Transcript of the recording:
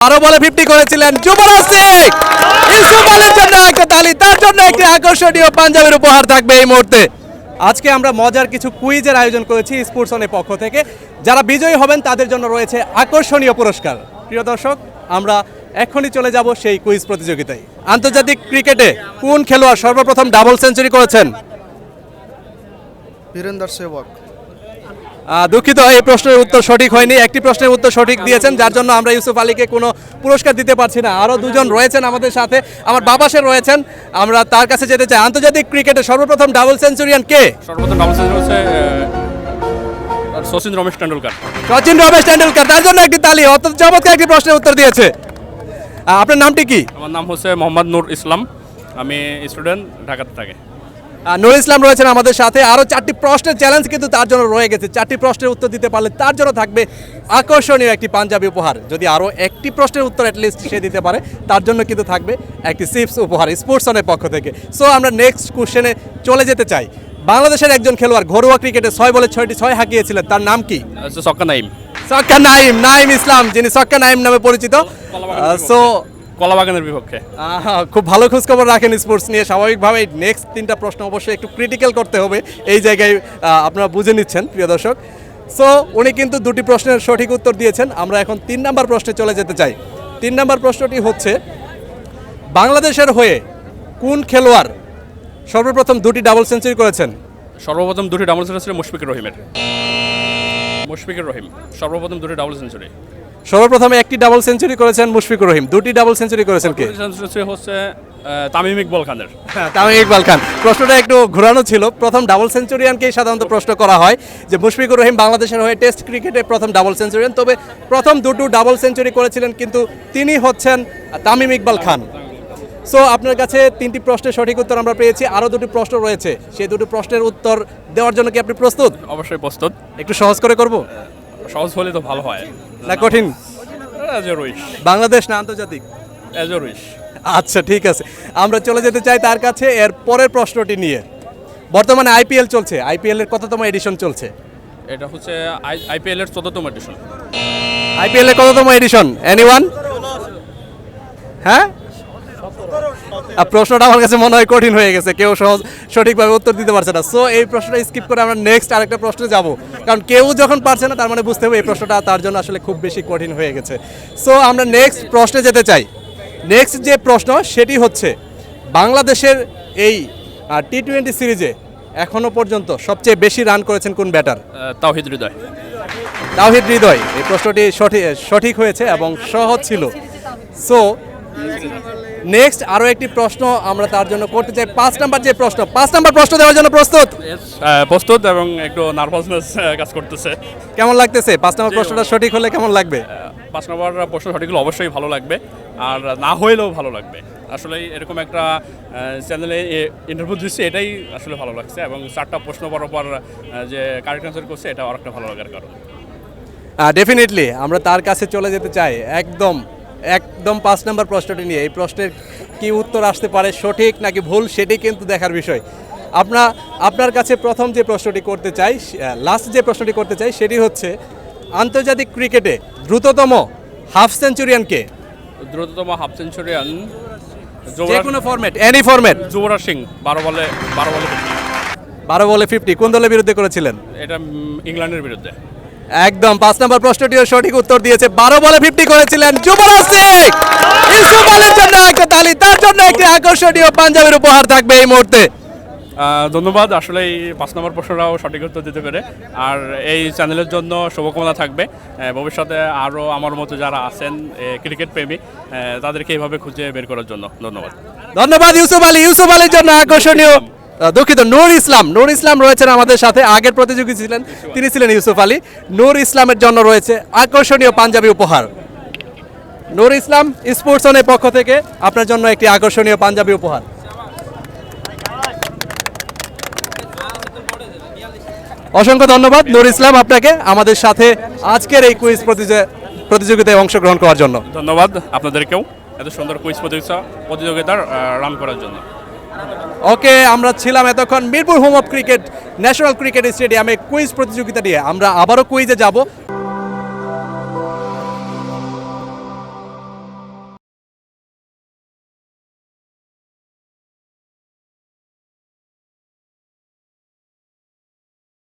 বলে 50 করেছিলেন যুবরাজ সিং। ইউসুফ আলীর জন্য একটা তালি, তার জন্য একটি আকর্ষণীয় পাঞ্জাবের উপহার থাকবে এই মুহূর্তে। আজকে আমরা মজার কিছু কুইজের আয়োজন করেছি স্পোর্টস অনের পক্ষ থেকে। যারা বিজয়ী হবেন তাদের জন্য রয়েছে আকর্ষণীয় পুরস্কার। প্রিয় দর্শক, আমরা এখনই চলে যাব সেই কুইজ প্রতিযোগিতায়। আন্তর্জাতিক ক্রিকেটে কোন খেলোয়াড় সর্বপ্রথম ডাবল সেঞ্চুরি করেছেন? বীরেন্দর সেবক। দুঃখিত, এই প্রশ্নের উত্তর সঠিক হয়নি। একটি প্রশ্নের উত্তর সঠিক দিয়েছেন, যার জন্য আমরা ইউসুফ আলীকে কোনো পুরস্কার দিতে পারছি না। আরও দুজন রয়েছেন আমাদের সাথে, আমার বাবাসে রয়েছেন, আমরা তার কাছে যেতে চাই। আন্তর্জাতিক ক্রিকেটে সর্বপ্রথম ডাবল সেঞ্চুরিয়ান কে? সর্বপ্রথম ডাবল সেঞ্চুরি হচ্ছে সচিন রমেশ টেন্ডুলকার। সচিন রমেশ টেন্ডুলকার, তার জন্য একটি তালি। অত্যন্ত চমৎকার একটি প্রশ্নের উত্তর দিয়েছে। আপনার নামটি কি? আমার নাম হচ্ছে মোহাম্মদ নূর ইসলাম, আমি স্টুডেন্ট, ঢাকাতে থাকি। নূর ইসলাম রয়েছেন আমাদের সাথে। আরও 4টি প্রশ্নের চ্যালেঞ্জ কিন্তু তার জন্য রয়ে গেছে। 4টি প্রশ্নের উত্তর দিতে পারলে তার জন্য থাকবে আকর্ষণীয় একটি পাঞ্জাবি উপহার। যদি আরও একটি প্রশ্নের উত্তর অ্যাটলিস্ট সে দিতে পারে, তার জন্য কিন্তু থাকবে একটি চিপস উপহার স্পোর্টস অনের পক্ষ থেকে। সো আমরা নেক্সট কোশ্চেনে চলে যেতে চাই। বাংলাদেশের একজন খেলোয়াড় ঘরোয়া ক্রিকেটে 6 বলে 6টি 6 হাঁকিয়েছিলেন, তার নাম কি? সক্কা নাইম। সক্কা নাইম, নাইম ইসলাম, যিনি সক্কা নাইম নামে পরিচিত। সো কলাবাগানের বিপক্ষে। খুব ভালো খোঁজখবর রাখেন স্পোর্টস নিয়ে। স্বাভাবিকভাবেই নেক্সট 3টা প্রশ্ন অবশ্যই একটু ক্রিটিক্যাল করতে হবে, এই জায়গায় আপনারা বুঝে নিচ্ছেন প্রিয় দর্শক। সো উনি কিন্তু 2টি প্রশ্নের সঠিক উত্তর দিয়েছেন। আমরা এখন 3 নম্বর প্রশ্নে চলে যেতে চাই। 3 নম্বর প্রশ্নটি হচ্ছে, বাংলাদেশের হয়ে কোন খেলোয়াড় সর্বপ্রথম 2টি ডাবল সেঞ্চুরি করেছেন? সর্বপ্রথম 2টি ডাবল সেঞ্চুরি ছিল মুশফিকুর রহিমের। মুশফিকুর রহিম সর্বপ্রথম 2টি ডাবল সেঞ্চুরি। সর্বপ্রথম একটি ডাবল সেঞ্চুরি করেছেন মুশফিকুর রহিম। 2টি ডাবল সেঞ্চুরি করেছেন কে? সেঞ্চুরি হচ্ছে তামিম ইকবাল খানের। তামিম ইকবাল খান। প্রশ্নটা একটু ঘোরানো ছিল। প্রথম ডাবল সেঞ্চুরিয়ানকেই সাধারণত প্রশ্ন করা হয়, যে মুশফিকুর রহিম বাংলাদেশের হয়ে টেস্ট ক্রিকেটে প্রথম ডাবল সেঞ্চুরিয়ান। তবে প্রথম 2টো ডাবল সেঞ্চুরি করেছিলেন কিন্তু তিনি হচ্ছেন তামিম ইকবাল খান। সো আপনার কাছে 3টি প্রশ্নের সঠিক উত্তর আমরা পেয়েছি। আরও 2টি প্রশ্ন রয়েছে, সেই 2টি প্রশ্নের উত্তর দেওয়ার জন্য কি আপনি প্রস্তুত? অবশ্যই প্রস্তুত। একটু সহজ করে করব সহজ হলে তো ভালো হয়। না কঠিন? বাংলাদেশ না আন্তর্জাতিক? আচ্ছা ঠিক আছে, আমরা চলে যেতে চাই তার কাছে এর পরের প্রশ্নটি নিয়ে। বর্তমানে আইপিএল চলছে, আইপিএল এর কততম এডিশন চলছে? এটা হচ্ছে আইপিএল এর 14তম এডিশন। আইপিএল এর কততম এডিশন? এনিওয়ান? হ্যাঁ, প্রশ্নটা আমার কাছে মনে হয় কঠিন হয়ে গেছে, কেউ সঠিকভাবে উত্তর দিতে পারছে না। সো এই প্রশ্নটা স্কিপ করে আমরা নেক্সট আরেকটা প্রশ্নে যাব, কারণ কেউ যখন পারছে না তার মানে বুঝতে হবে এই প্রশ্নটা তার জন্য আসলে খুব বেশি কঠিন হয়ে গেছে। সো আমরা নেক্সট প্রশ্নে যেতে চাই। নেক্সট যে প্রশ্ন সেটি হচ্ছে, বাংলাদেশের এই টি-20 সিরিজে এখনো পর্যন্ত সবচেয়ে বেশি রান করেছেন কোন ব্যাটার? তাওহিদ হৃদয়। তাওহিদ হৃদয়। এই প্রশ্নটি সঠিক হয়েছে এবং সহজ ছিল। সো নেক্সট আরও একটি প্রশ্ন আমরা তার জন্য করতে চাই। 5 নম্বর যে প্রশ্ন, 5 নম্বর প্রশ্ন দেওয়ার জন্য প্রস্তুত? প্রস্তুত, এবং একটু নার্ভাসনেস কাজ করতেছে। কেমন লাগতেছে? 5 নম্বর প্রশ্নটা সঠিক হলে কেমন লাগবে? 5 নম্বর প্রশ্ন সঠিক হলে অবশ্যই ভালো লাগবে, আর না হইলেও ভালো লাগবে। আসলে এরকম একটা চ্যানেলে ইন্টারভিউ দিচ্ছে, এটাই আসলে ভালো লাগছে, এবং 4টা প্রশ্ন পর যে কারেক্ট অ্যান্সার করছে, এটা আরেকটা ভালো লাগার কারণ। ডেফিনেটলি আমরা তার কাছে চলে যেতে চাই একদম 5 নম্বর প্রশ্নটি নিয়ে। এই প্রশ্নের কি উত্তর আসতে পারে, সঠিক নাকি ভুল, সেটি কিন্তু দেখার বিষয়। আপনার কাছে প্রথম যে প্রশ্নটি করতে চাই, লাস্ট যে প্রশ্নটি করতে চাই, সেটি হচ্ছে, আন্তর্জাতিক ক্রিকেটে দ্রুততম হাফ সেঞ্চুরিয়ান কে? দ্রুততম হাফ সেঞ্চুরিয়ান যে কোনো format, any format. Yuvraj Singh, 12 বলে 50। কোন দলের বিরুদ্ধে করেছিলেন? এটা ইংল্যান্ডের বিরুদ্ধে। একদম 5 নম্বর প্রশ্নটিও সঠিক উত্তর দিয়েছে। 12 বলে 50 করেছিলেন যুবরাজ সিং। ইউসুফ আলীর জন্য একটা তালি, তার জন্য একটি আকর্ষণীয় পাঞ্জাবের উপহার থাকবে এই মুহূর্তে। ধন্যবাদ। আসলে এই 5 নম্বর প্রশ্নটাও সঠিক উত্তর দিতে পেরে, আর এই চ্যানেলের জন্য শুভকামনা থাকবে ভবিষ্যতে আরও আমার মতো যারা আছেন ক্রিকেট প্রেমী, তাদেরকে এইভাবে খুঁজে বের করার জন্য। ধন্যবাদ ইউসুফ আলী। ইউসুফ আলীর জন্য আকর্ষণীয়, দুঃখিত, নূর ইসলাম। নূর ইসলাম রয়েছেন আমাদের সাথে, আগের প্রতিযোগী ছিলেন, তিনি ছিলেন ইউসুফ আলী। নূর ইসলামের জন্য রয়েছে আকর্ষণীয় পাঞ্জাবি উপহার। নূর ইসলাম স্পোর্টস অনের পক্ষ থেকে আপনার জন্য একটি আকর্ষণীয় পাঞ্জাবি উপহার। অসংখ্য ধন্যবাদ নূর ইসলাম আপনাকে আমাদের সাথে আজকের এই কুইজ প্রতিযোগিতায় অংশগ্রহণ করার জন্য। ধন্যবাদ আপনাদেরকেও এত সুন্দর কুইজ প্রতিযোগিতার রান করার জন্য। ওকে, আমরা ছিলাম এতক্ষণ Mirpur home of cricket national cricket স্টেডিয়ামে কুইজ প্রতিযোগিতা নিয়ে। আমরা আবারও কুইজে যাব।